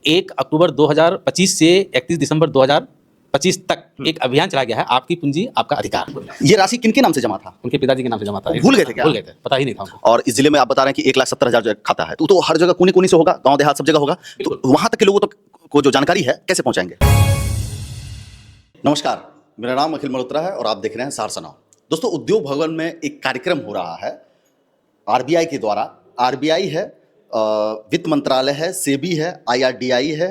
1 अक्टूबर 2025 से 31 दिसंबर 2025 तक एक अभियान चलाया गया है, आपकी पूंजी आपका अधिकार। ये राशि किनके नाम से जमा था? उनके पिताजी के नाम से जमा था। भूल गए थे क्या? भूल गए थे, पता ही नहीं था उनको। और इस जिले में आप बता रहे हैं कि 1,70,000 जो खाता है, तो हर जगह कोने-कोने से होगा, गांव देहात सब जगह होगा, तो वहां तक के लोगों तक को जो जानकारी है कैसे पहुंचाएंगे? नमस्कार, मेरा नाम अखिल मल्होत्रा है और आप देख रहे हैं सहरसा नाउ। दोस्तों, उद्योग भवन में एक कार्यक्रम हो रहा है आरबीआई के द्वारा। आरबीआई है, वित्त मंत्रालय है, सेबी है, आईआरडीआई है,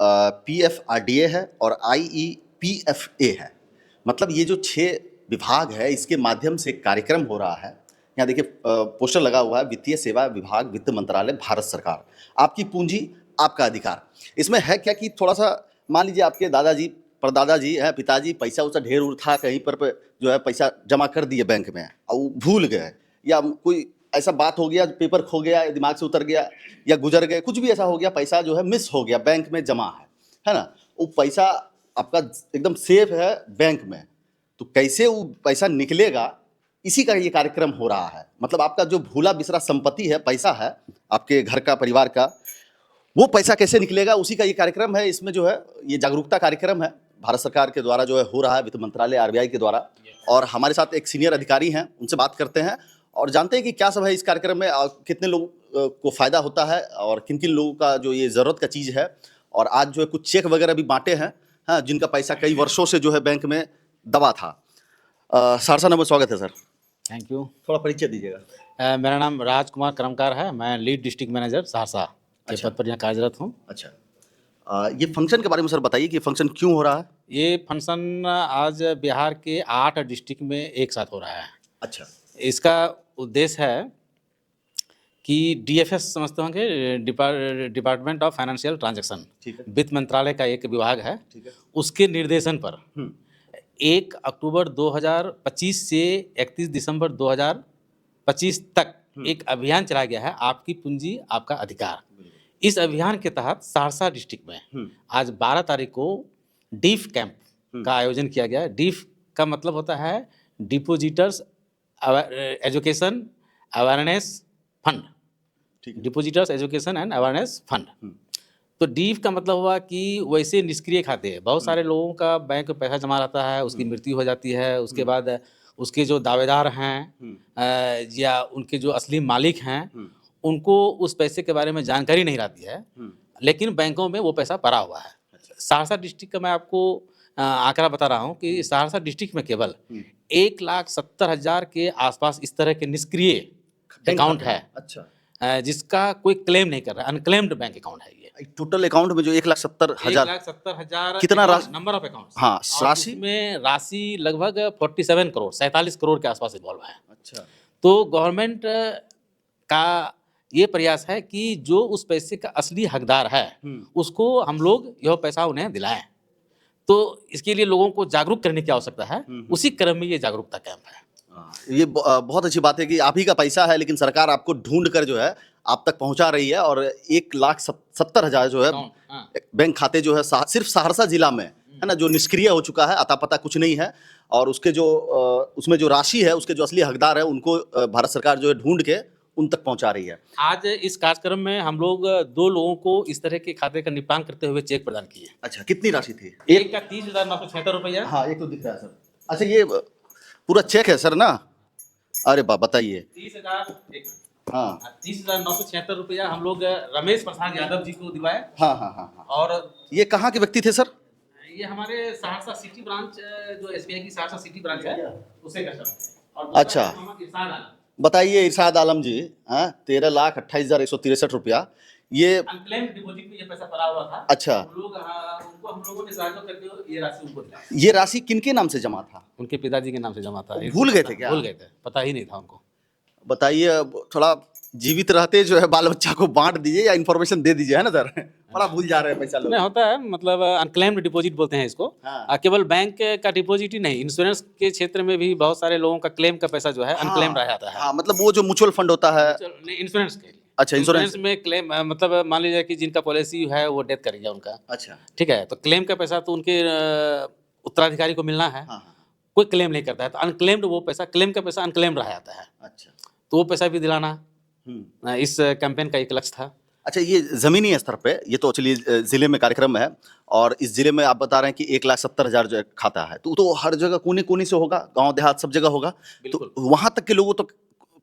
पीएफआरडीए है और आईईपीएफए है। मतलब ये जो 6 विभाग है, इसके माध्यम से कार्यक्रम हो रहा है। यहाँ देखिए पोस्टर लगा हुआ है, वित्तीय सेवा विभाग, वित्त मंत्रालय, भारत सरकार, आपकी पूंजी आपका अधिकार। इसमें है क्या कि थोड़ा सा मान लीजिए आपके दादाजी, परदादाजी है, पिताजी पैसा उसा ढेर उड़ था, कहीं पर जो है पैसा जमा कर दिए बैंक में और वो भूल गए, या कोई ऐसा बात हो गया, पेपर खो गया, दिमाग से उतर गया या गुजर गए, कुछ भी ऐसा हो गया, पैसा जो है मिस हो गया, बैंक में जमा है ना, वो पैसा आपका एकदम सेफ है बैंक में, तो कैसे वो पैसा निकलेगा, इसी का ये कार्यक्रम हो रहा है। मतलब आपका जो भूला बिसरा संपत्ति है, पैसा है आपके घर का, परिवार का, वो पैसा कैसे निकलेगा, उसी का ये कार्यक्रम है। इसमें जो है ये जागरूकता कार्यक्रम है, भारत सरकार के द्वारा जो है हो रहा है, वित्त मंत्रालय आरबीआई के द्वारा। और हमारे साथ एक सीनियर अधिकारी हैं, उनसे बात करते हैं और जानते हैं कि क्या सब है इस कार्यक्रम में, कितने लोगों को फ़ायदा होता है और किन किन लोगों का जो ये ज़रूरत का चीज़ है। और आज जो है कुछ चेक वगैरह भी बांटे हैं, हाँ, जिनका पैसा कई वर्षों से जो है बैंक में दबा था। सहरसा नाउ में स्वागत है सर। Thank you. थोड़ा परिचय दीजिएगा। मेरा नाम राजकुमार कर्मकार है, मैं लीड डिस्ट्रिक्ट मैनेजर सहरसा के पद पर यहाँ कार्यरत हूँ। अच्छा, ये फंक्शन के बारे में सर बताइए कि फंक्शन क्यों हो रहा है? ये फंक्शन आज बिहार के 8 डिस्ट्रिक्ट में एक साथ हो रहा है। अच्छा, इसका उद्देश्य है कि डीएफएस समझते होंगे, डिपार्टमेंट ऑफ फाइनेंशियल ट्रांजैक्शन, ठीक है, वित्त मंत्रालय का एक विभाग है, ठीक है, उसके निर्देशन पर 1 अक्टूबर 2025 से 31 दिसंबर 2025 तक एक अभियान चलाया गया है, आपकी पूंजी आपका अधिकार। इस अभियान के तहत सहरसा डिस्ट्रिक्ट में आज 12 तारीख को डीफ कैंप का आयोजन किया गया है। डीफ का मतलब होता है depositors education awareness fund, depositors education and awareness fund. तो डीफ का मतलब हुआ कि वैसे निष्क्रिय खाते हैं, बहुत सारे लोगों का बैंक में पैसा जमा रहता है, उसकी मृत्यु हो जाती है, उसके बाद उसके जो दावेदार हैं या उनके जो असली मालिक हैं, उनको उस पैसे के बारे में जानकारी नहीं रहती है, लेकिन बैंकों में वो पैसा पड़ा हुआ है। सहरसा डिस्ट्रिक्ट का मैं आपको आंकड़ा बता रहा हूँ कि सहरसा डिस्ट्रिक्ट में केवल 1,70,000 के आसपास इस तरह के निष्क्रिय अकाउंट है। अच्छा, जिसका कोई क्लेम नहीं कर रहा है, अनक्लेम्ड बैंक अकाउंट है ये। टोटल अकाउंट में जो 1,70,000 1,70,000 कितना नंबर ऑफ अकाउंट, हाँ, राशि में राशि लगभग 47 करोड़ 47 करोड़ के आसपास इन्वॉल्व है। अच्छा, तो गवर्नमेंट का ये प्रयास है कि जो उस पैसे का असली हकदार है उसको हम लोग यह पैसा उन्हें दिलाएं। तो इसके लिए लोगों को जागरूक करने की आवश्यकता है, उसी क्रम में ये जागरूकता कैंप है। ये बहुत अच्छी बात है कि आप ही का पैसा है, लेकिन सरकार आपको ढूंढ कर जो है आप तक पहुंचा रही है। और 1,70,000 जो है बैंक खाते जो है सिर्फ सहरसा जिला में है ना, जो निष्क्रिय हो चुका है, अता पता कुछ नहीं है, और उसके जो उसमें जो राशि है, उसके जो असली हकदार है, उनको भारत सरकार जो है ढूंढ के उन तक पहुंचा रही है। आज इस कार्यक्रम में हम लोग 2 लोगों को इस तरह के खाते का निपटान करते हुए चेक प्रदान किए। अच्छा, कितनी राशि थी? एक का 30,976 रुपया। हाँ, एक तो दिख रहा है सर। अच्छा, ये पूरा चेक है सर ना? अरे बताइए। 30,000 हाँ, 30,976 रुपया हम लोग रमेश प्रसाद यादव जी को दिलवाए। हाँ, हाँ, हाँ। और ये कहाँ के व्यक्ति थे सर? ये हमारे सहरसा सिटी ब्रांच, जो एसबीआई की सहरसा सिटी ब्रांच है, उसे कस्टमर। अच्छा, बताइए इरशाद आलम जी, 13,28,163 रुपया, ये अनक्लेम्ड डिपॉजिट में ये पैसा पड़ा हुआ था। अच्छा, उनको हम लोगों ने सहयोग करके ये राशि उनको दिलाई। ये राशि किनके नाम से जमा था? उनके पिताजी के नाम से जमा था। भूल गए थे क्या? भूल गए थे, पता ही नहीं था उनको। बताइए, थोड़ा जीवित रहते जो है बाल बच्चा को बांट दीजिए या इन्फॉर्मेशन दे दीजिए, है ना सर? बड़ा भूल जा रहे हैं पैसा लोग। नहीं होता है, मतलब अनक्लेम्ड डिपॉजिट बोलते हैं इसको। केवल बैंक का डिपॉजिट ही नहीं, इंश्योरेंस के क्षेत्र में भी बहुत सारे लोगों का क्लेम का पैसा जो है अनक्लेम्ड रह जाता है। हाँ, मतलब वो जो म्यूचुअल फंड होता है, इंश्योरेंस के लिए। अच्छा, इंश्योरेंस में क्लेम, मतलब मान लीजिए कि जिनका पॉलिसी है वो डेथ कर गया उनका, अच्छा, ठीक है, तो क्लेम का पैसा तो उनके उत्तराधिकारी को मिलना है। कोई क्लेम नहीं करता है, तो अनक्लेम्ड वो पैसा, क्लेम का पैसा अनक्लेम्ड रह जाता है। अच्छा, तो वो पैसा भी दिलाना इस कैंपेन का एक लक्ष्य था। अच्छा, ये ज़मीनी स्तर पे, ये तो चलिए ज़िले में कार्यक्रम है, और इस ज़िले में आप बता रहे हैं कि 1,70,000 जो है खाता है, तो हर जगह कोने-कोने से होगा, गाँव देहात सब जगह होगा। बिल्कुल। तो वहाँ तक के लोगों तक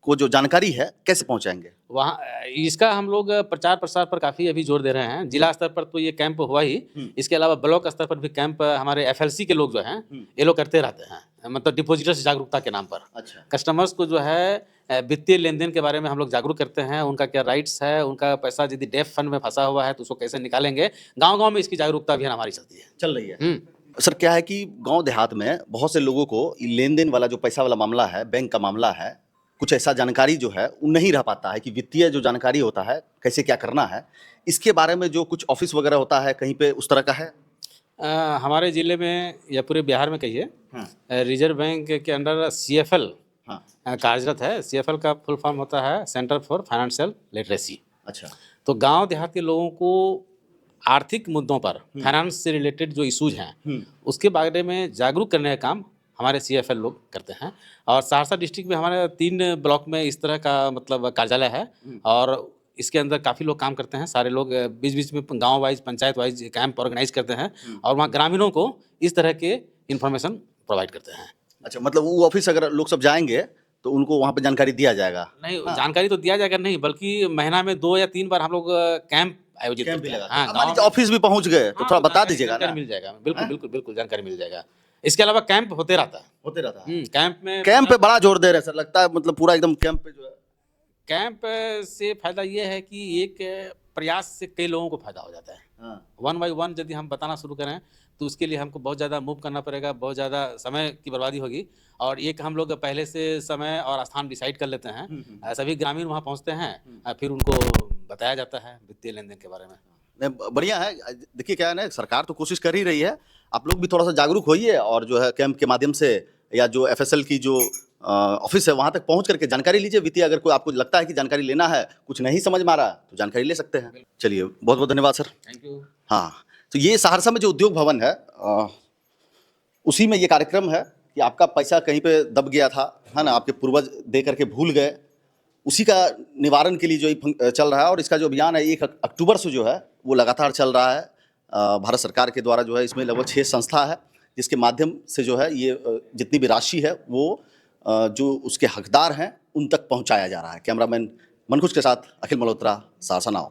को जो जानकारी है, कैसे पहुँचाएँगे? वहाँ इसका हम लोग प्रचार प्रसार पर काफ़ी अभी जोर दे रहे हैं। जिला स्तर पर तो ये कैंप हुआ ही, इसके अलावा ब्लॉक स्तर पर भी कैंप हमारे एफएलसी के लोग जो हैं, ये लोग करते रहते हैं, मतलब डिपॉजिटर्स जागरूकता के नाम पर। अच्छा। कस्टमर्स को जो है वित्तीय लेन-देन के बारे में हम लोग जागरूक करते हैं, उनका क्या राइट्स है, उनका पैसा यदि डेफ फंड में फँसा हुआ है तो उसको कैसे निकालेंगे। गाँव-गाँव में इसकी जागरूकता अभियान हमारी चलती है। चल रही है। हुँ। सर, क्या है कि गाँव देहात में बहुत से लोगों को लेन-देन वाला जो पैसा वाला मामला है, बैंक का मामला है, कुछ ऐसा जानकारी जो है वो नहीं रह पाता है कि वित्तीय जो जानकारी होता है, कैसे क्या करना है, इसके बारे में जो कुछ ऑफ़िस वगैरह होता है, कहीं पे उस तरह का है? हमारे ज़िले में या पूरे बिहार में कहिए, रिज़र्व बैंक के अंडर सीएफएल हाँ। कार्यरत है। सीएफएल का फुल फॉर्म होता है सेंटर फॉर फाइनेंशियल लिटरेसी। अच्छा। तो गांव देहात के लोगों को आर्थिक मुद्दों पर, फाइनेंस से रिलेटेड जो इश्यूज हैं, उसके बारे में जागरूक करने का काम हमारे सीएफएल लोग करते हैं। और सहरसा डिस्ट्रिक्ट में हमारे 3 ब्लॉक में इस तरह का मतलब कार्यालय है, और इसके अंदर काफ़ी लोग काम करते हैं। सारे लोग बीच बीच में गांव wise, panchayat wise camp organise करते हैं, और वहाँ ग्रामीणों को इस तरह के इन्फॉर्मेशन प्रोवाइड करते हैं। अच्छा, मतलब वो ऑफ़िस अगर लोग सब जाएँगे, तो उनको वहाँ पे जानकारी दिया जाएगा? नहीं, जानकारी तो दिया जाएगा नहीं, बल्कि महीना में 2 या 3 बार हम लोग कैंप आयोजित कैंप भी करते हैं। लगाते हाँ, हैं। मान गाँव लीजिए ऑफ़िस भी पहुँच गए, तो हाँ, थोड़ा बता जानकारी दीजिएगा जानकारी ना? मिल जाएगा। बिल्कुल, बिल्कुल, बिल्कुल जानकारी मिल जाएगा। इसके अलावा कैंप होते रहता है। होते रहता है। कैंप में कैंप पे बड़ा जोर दे रहे हैं सर, लगता है मतलब पूरा एकदम कैंप पे जो है। कैंप से फ़ायदा ये है कि एक प्रयास से कई लोगों को फ़ायदा हो जाता है। हाँ। 1 बाय 1 यदि हम बताना शुरू करें, तो उसके लिए हमको बहुत ज़्यादा मूव करना पड़ेगा, बहुत ज़्यादा समय की बर्बादी होगी, और एक हम लोग पहले से समय और स्थान डिसाइड कर लेते हैं। सभी ग्रामीण वहाँ पहुँचते हैं, फिर उनको बताया जाता है वित्तीय लेन-देन के बारे में। नहीं, बढ़िया है। देखिए क्या है ना, सरकार तो कोशिश कर ही रही है, आप लोग भी थोड़ा-सा जागरूक होइए, और जो है कैंप के माध्यम से या जो एफएसएल की जो ऑफ़िस है वहाँ तक पहुँच करके जानकारी लीजिए वित्तीय। अगर कोई आपको लगता है कि जानकारी लेना है, कुछ नहीं समझ में आ रहा, तो जानकारी ले सकते हैं। चलिए, बहुत-बहुत धन्यवाद सर। Thank you. हाँ, तो ये सहरसा में जो उद्योग भवन है, उसी में ये कार्यक्रम है कि आपका पैसा कहीं पे दब गया था, है ना? आपके पूर्वज दे करके भूल गए, उसी का निवारण के लिए जो ये चल रहा है, और इसका जो अभियान है 1 अक्टूबर से जो है वो लगातार चल रहा है। भारत सरकार के द्वारा जो है इसमें लगभग 6 संस्था है, जिसके माध्यम से जो है ये जितनी भी राशि है वो जो उसके हकदार हैं उन तक पहुंचाया जा रहा है। कैमरामैन मनकुश के साथ अखिल मल्होत्रा, सहरसा नाउ।